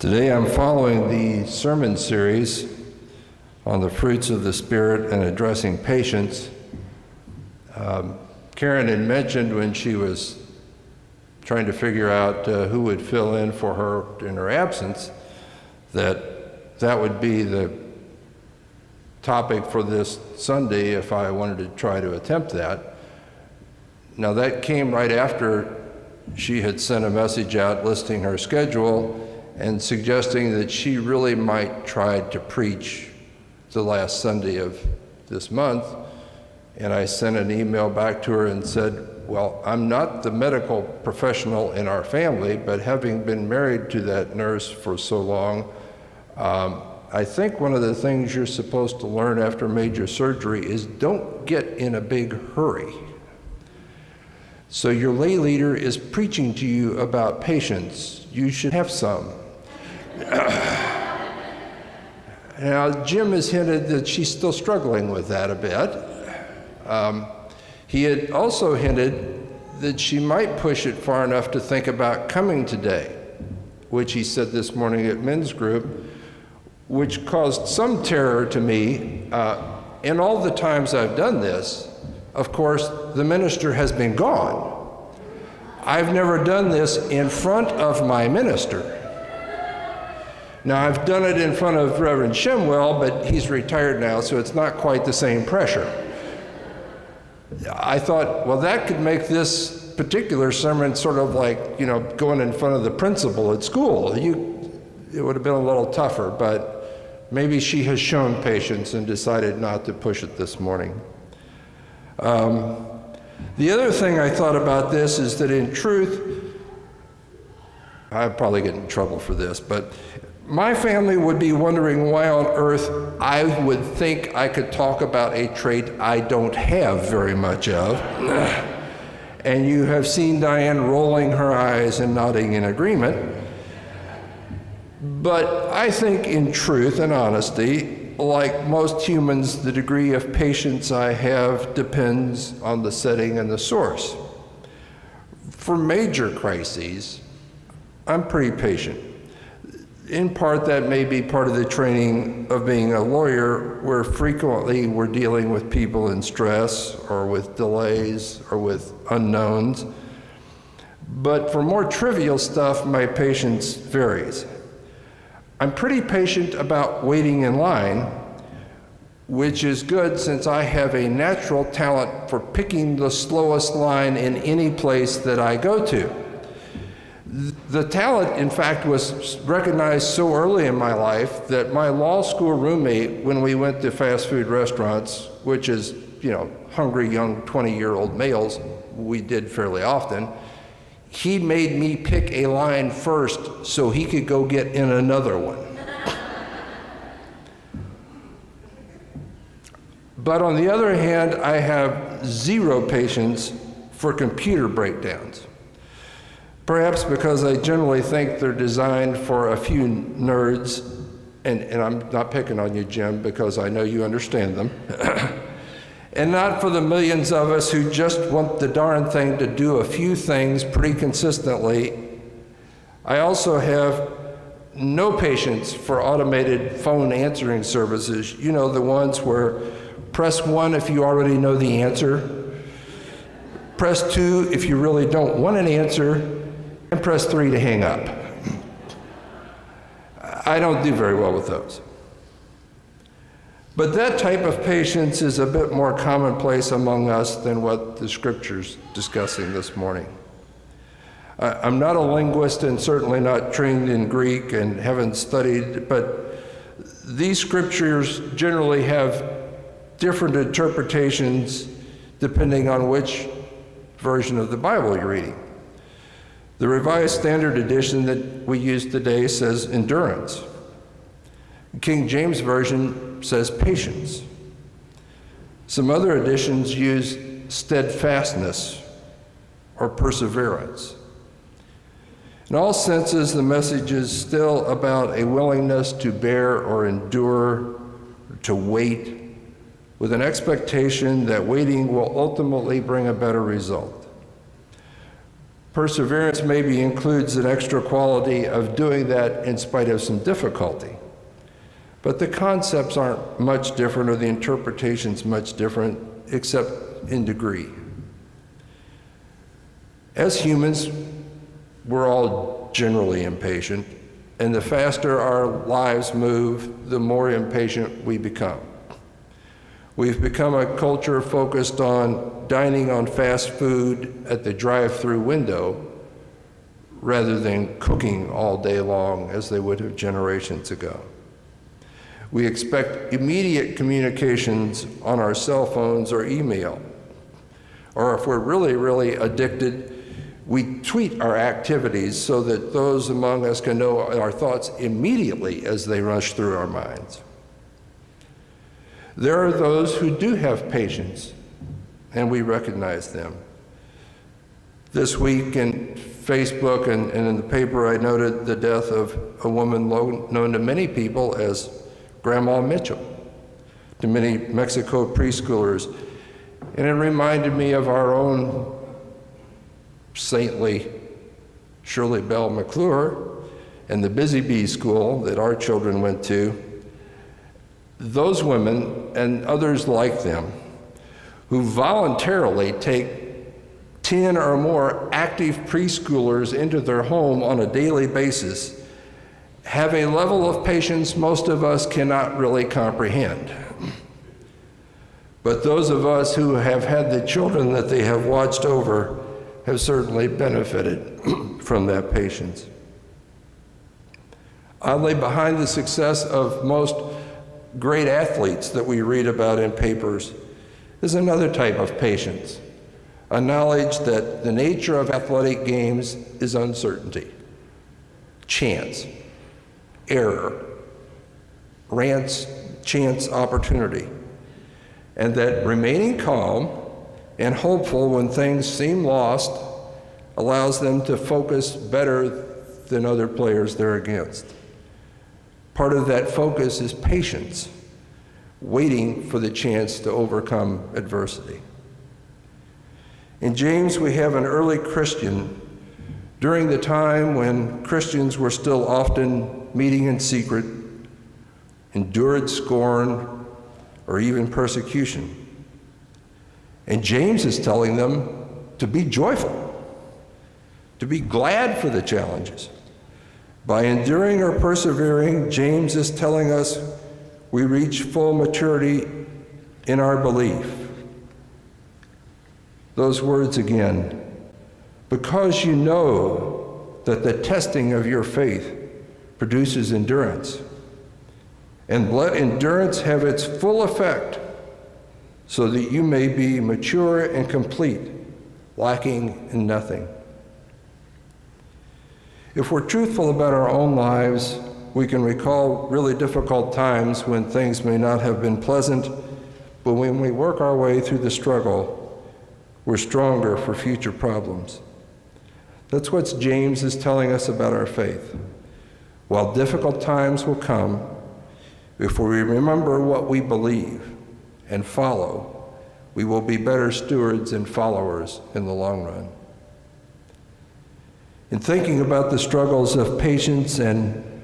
Today I'm following the sermon series on the fruits of the Spirit and addressing patience. Karen had mentioned when she was trying to figure out who would fill in for her in her absence that would be the topic for this Sunday if I wanted to try to attempt that. Now that came right after she had sent a message out listing her schedule and suggesting that she really might try to preach the last Sunday of this month. And I sent an email back to her and said, well, I'm not the medical professional in our family, but having been married to that nurse for so long, I think one of the things you're supposed to learn after major surgery is don't get in a big hurry. So your lay leader is preaching to you about patience. You should have some. Now, Jim has hinted that she's still struggling with that a bit. He had also hinted that she might push it far enough to think about coming today, which he said this morning at men's group, which caused some terror to me. In all the times I've done this, of course, the minister has been gone. I've never done this in front of my minister. Now, I've done it in front of Reverend Shemwell, but he's retired now, so it's not quite the same pressure. I thought, well, that could make this particular sermon sort of like, going in front of the principal at school. It would have been a little tougher, but maybe she has shown patience and decided not to push it this morning. The other thing I thought about this is that in truth, I'll probably get in trouble for this, but my family would be wondering why on earth I would think I could talk about a trait I don't have very much of. And you have seen Diane rolling her eyes and nodding in agreement. But I think in truth and honesty, like most humans, the degree of patience I have depends on the setting and the source. For major crises, I'm pretty patient. In part, that may be part of the training of being a lawyer, where frequently we're dealing with people in stress or with delays or with unknowns. But for more trivial stuff, my patience varies. I'm pretty patient about waiting in line, which is good since I have a natural talent for picking the slowest line in any place that I go to. The talent, in fact, was recognized so early in my life that my law school roommate, when we went to fast food restaurants, which is, hungry young 20-year-old males, we did fairly often, he made me pick a line first so he could go get in another one. But on the other hand, I have zero patience for computer breakdowns. Perhaps because I generally think they're designed for a few nerds, and I'm not picking on you, Jim, because I know you understand them, and not for the millions of us who just want the darn thing to do a few things pretty consistently. I also have no patience for automated phone answering services, the ones where press 1 if you already know the answer, press 2 if you really don't want an answer, and press 3 to hang up. I don't do very well with those. But that type of patience is a bit more commonplace among us than what the scripture's discussing this morning. I'm not a linguist and certainly not trained in Greek and haven't studied, but these scriptures generally have different interpretations depending on which version of the Bible you're reading. The Revised Standard Edition that we use today says endurance. King James Version says patience. Some other editions use steadfastness or perseverance. In all senses, the message is still about a willingness to bear or endure, to wait, with an expectation that waiting will ultimately bring a better result. Perseverance maybe includes an extra quality of doing that in spite of some difficulty. But the concepts aren't much different, or the interpretations much different, except in degree. As humans, we're all generally impatient, and the faster our lives move, the more impatient we become. We've become a culture focused on dining on fast food at the drive-through window rather than cooking all day long as they would have generations ago. We expect immediate communications on our cell phones or email. Or if we're really, really addicted, we tweet our activities so that those among us can know our thoughts immediately as they rush through our minds. There are those who do have patience, and we recognize them. This week in Facebook and in the paper, I noted the death of a woman known to many people as Grandma Mitchell, to many Mexico preschoolers. And it reminded me of our own saintly Shirley Bell McClure and the Busy Bee School that our children went to. Those women and others like them who voluntarily take 10 or more active preschoolers into their home on a daily basis have a level of patience most of us cannot really comprehend. But those of us who have had the children that they have watched over have certainly benefited from that patience. Oddly, behind the success of most great athletes that we read about in papers is another type of patience, a knowledge that the nature of athletic games is uncertainty, chance, error, chance opportunity, and that remaining calm and hopeful when things seem lost allows them to focus better than other players they're against. Part of that focus is patience, waiting for the chance to overcome adversity. In James, we have an early Christian during the time when Christians were still often meeting in secret, endured scorn, or even persecution. And James is telling them to be joyful, to be glad for the challenges. By enduring or persevering, James is telling us we reach full maturity in our belief. Those words again, because you know that the testing of your faith produces endurance, and let endurance have its full effect so that you may be mature and complete, lacking in nothing. If we're truthful about our own lives, we can recall really difficult times when things may not have been pleasant, but when we work our way through the struggle, we're stronger for future problems. That's what James is telling us about our faith. While difficult times will come, if we remember what we believe and follow, we will be better stewards and followers in the long run. In thinking about the struggles of patience and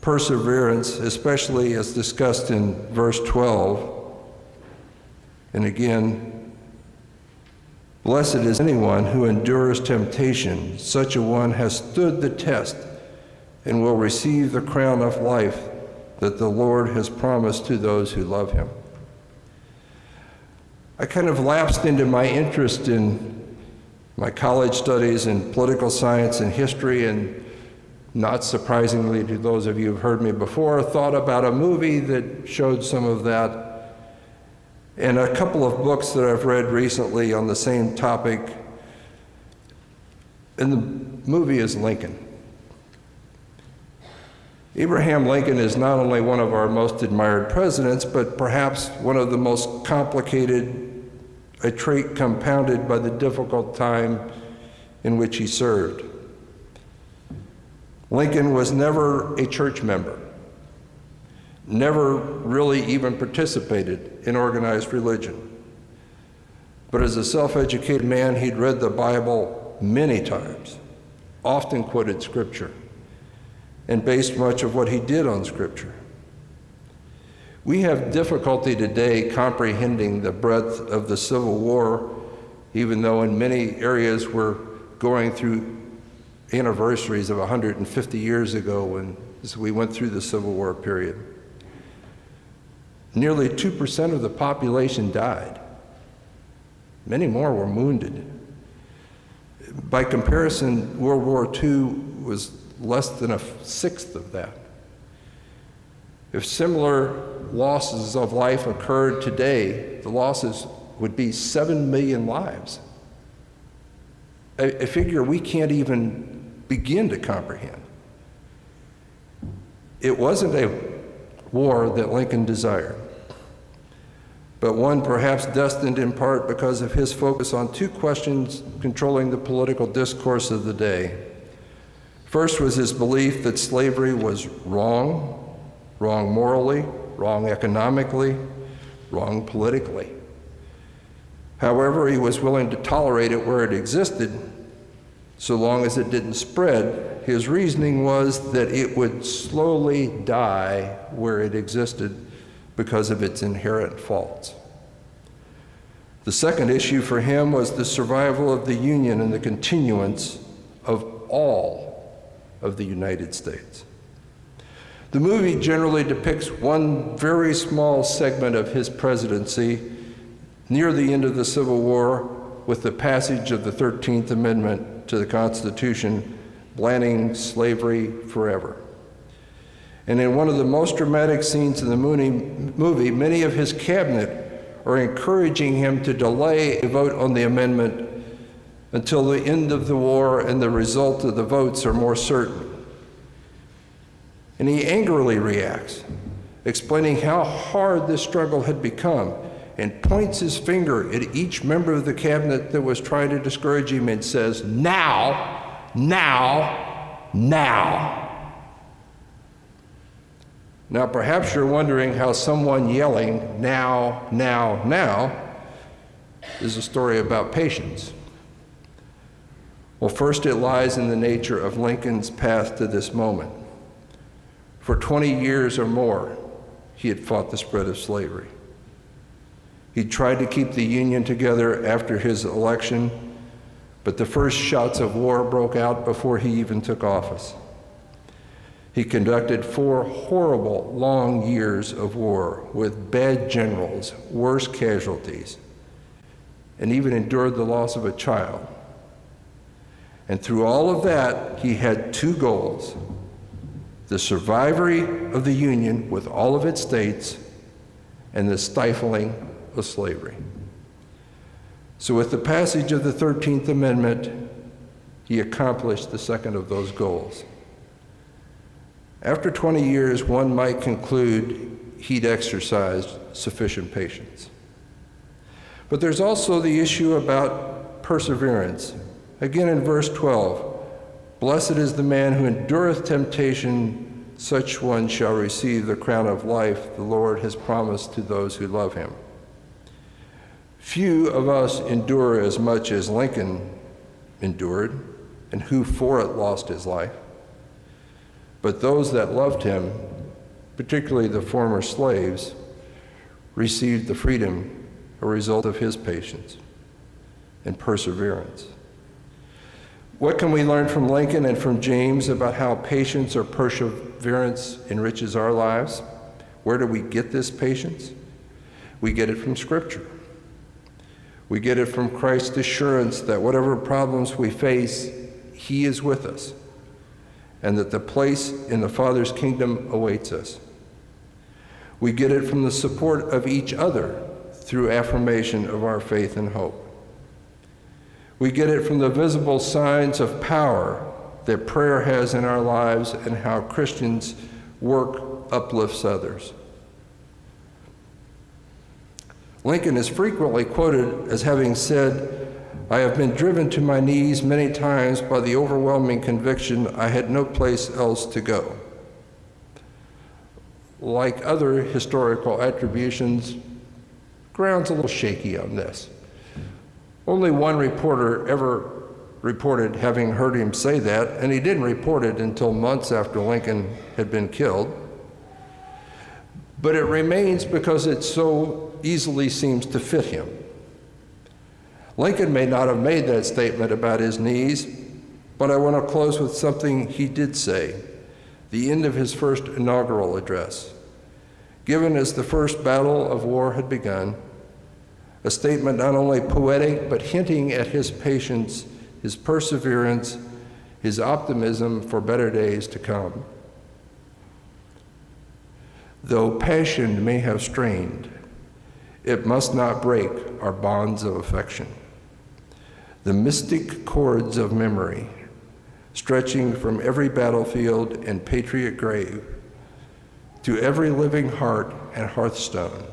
perseverance, especially as discussed in verse 12, and again, blessed is anyone who endures temptation. Such a one has stood the test and will receive the crown of life that the Lord has promised to those who love him. I kind of lapsed into my interest in my college studies in political science and history, and not surprisingly to those of you who've heard me before, thought about a movie that showed some of that, and a couple of books that I've read recently on the same topic. And the movie is Lincoln. Abraham Lincoln is not only one of our most admired presidents, but perhaps one of the most complicated, a trait compounded by the difficult time in which he served. Lincoln was never a church member, never really even participated in organized religion. But as a self-educated man, he'd read the Bible many times, often quoted Scripture, and based much of what he did on Scripture. We have difficulty today comprehending the breadth of the Civil War, even though in many areas we're going through anniversaries of 150 years ago when we went through the Civil War period. Nearly 2% of the population died. Many more were wounded. By comparison, World War II was less than a sixth of that. If similar losses of life occurred today, the losses would be 7 million lives. A figure we can't even begin to comprehend. It wasn't a war that Lincoln desired, but one perhaps destined in part because of his focus on two questions controlling the political discourse of the day. First was his belief that slavery was wrong morally, wrong economically, wrong politically. However, he was willing to tolerate it where it existed, so long as it didn't spread. His reasoning was that it would slowly die where it existed because of its inherent faults. The second issue for him was the survival of the Union and the continuance of all of the United States. The movie generally depicts one very small segment of his presidency near the end of the Civil War with the passage of the 13th Amendment to the Constitution, banning slavery forever. And in one of the most dramatic scenes in the movie, many of his cabinet are encouraging him to delay a vote on the amendment until the end of the war and the result of the votes are more certain. And he angrily reacts, explaining how hard this struggle had become, and points his finger at each member of the cabinet that was trying to discourage him and says, "Now, now, now." Now, perhaps you're wondering how someone yelling, "Now, now, now," is a story about patience. Well, first it lies in the nature of Lincoln's path to this moment. For 20 years or more, he had fought the spread of slavery. He tried to keep the Union together after his election, but the first shouts of war broke out before he even took office. He conducted 4 horrible, long years of war with bad generals, worse casualties, and even endured the loss of a child. And through all of that, he had 2 goals: the survival of the Union with all of its states, and the stifling of slavery. So with the passage of the 13th Amendment, he accomplished the second of those goals. After 20 years, one might conclude he'd exercised sufficient patience. But there's also the issue about perseverance. Again in verse 12, "Blessed is the man who endureth temptation, such one shall receive the crown of life the Lord has promised to those who love him." Few of us endure as much as Lincoln endured, and who for it lost his life. But those that loved him, particularly the former slaves, received the freedom, a result of his patience and perseverance. What can we learn from Lincoln and from James about how patience or perseverance enriches our lives? Where do we get this patience? We get it from Scripture. We get it from Christ's assurance that whatever problems we face, He is with us, and that the place in the Father's kingdom awaits us. We get it from the support of each other through affirmation of our faith and hope. We get it from the visible signs of power that prayer has in our lives and how Christians' work uplifts others. Lincoln is frequently quoted as having said, "I have been driven to my knees many times by the overwhelming conviction I had no place else to go." Like other historical attributions, ground's a little shaky on this. Only one reporter ever reported having heard him say that, and he didn't report it until months after Lincoln had been killed. But it remains because it so easily seems to fit him. Lincoln may not have made that statement about his knees, but I want to close with something he did say, the end of his first inaugural address, given as the first battle of war had begun, a statement not only poetic, but hinting at his patience, his perseverance, his optimism for better days to come. Though passion may have strained, it must not break our bonds of affection. The mystic cords of memory, stretching from every battlefield and patriot grave to every living heart and hearthstone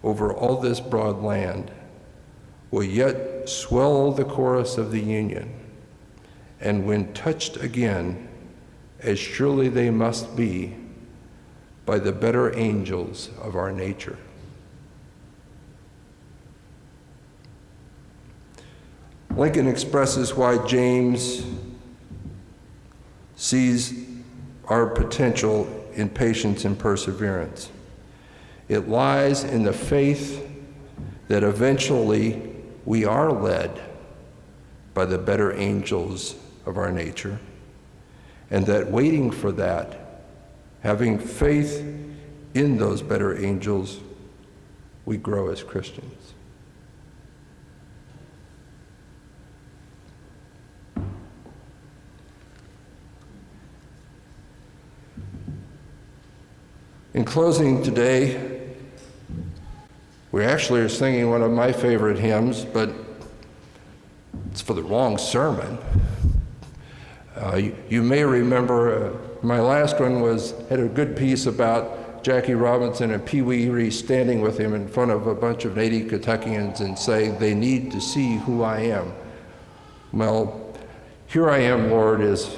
over all this broad land, will yet swell the chorus of the Union, and when touched again, as surely they must be, by the better angels of our nature. Lincoln expresses why James sees our potential in patience and perseverance. It lies in the faith that eventually we are led by the better angels of our nature, and that waiting for that, having faith in those better angels, we grow as Christians. In closing today, we actually are singing one of my favorite hymns, but it's for the wrong sermon. You may remember my last one had a good piece about Jackie Robinson and Pee Wee Reese standing with him in front of a bunch of native Kentuckians and saying, "They need to see who I am." Well, "Here I Am, Lord" is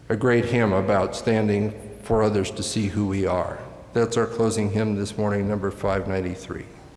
a great hymn about standing for others to see who we are. That's our closing hymn this morning, number 593.